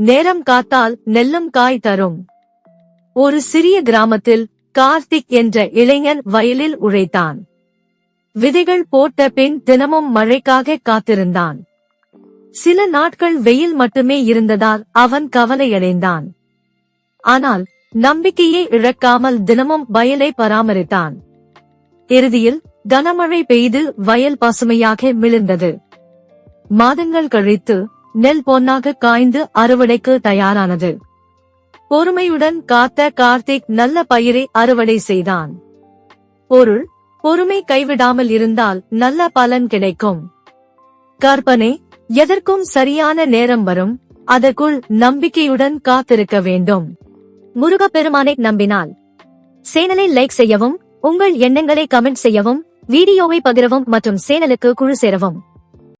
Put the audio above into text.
நேரம் காத்தால் நெல்லும் காய் தரும். ஒரு சிறிய கிராமத்தில் கார்த்திக் என்ற இளைஞன் வயலில் உழைத்தான். விதைகள் போட்ட பின் தினமும் மழைக்காக காத்திருந்தான். சில நாட்கள் வெயில் மட்டுமே இருந்ததால் அவன் கவலையடைந்தான். ஆனால் நம்பிக்கையை இழக்காமல் தினமும் வயலை பராமரித்தான். இறுதியில் கனமழை பெய்து வயல் பசுமையாக மிளிர்ந்தது. மாதங்கள் கழித்து நெல் பொன்னாக காய்ந்து அறுவடைக்கு தயாரானது. பொறுமையுடன் காத்த கார்த்திக் நல்ல பயிரை அறுவடை செய்தான். பொறுமை கைவிடாமல் இருந்தால் நல்ல பலன் கிடைக்கும். கற்பனை, எதற்கும் சரியான நேரம் வரும், அதற்குள் நம்பிக்கையுடன் காத்திருக்க வேண்டும். முருகப்பெருமானை நம்பினால். சேனலை லைக் செய்யவும், உங்கள் எண்ணங்களை கமெண்ட் செய்யவும், வீடியோவை பகிரவும் மற்றும் சேனலுக்கு குழு சேரவும்.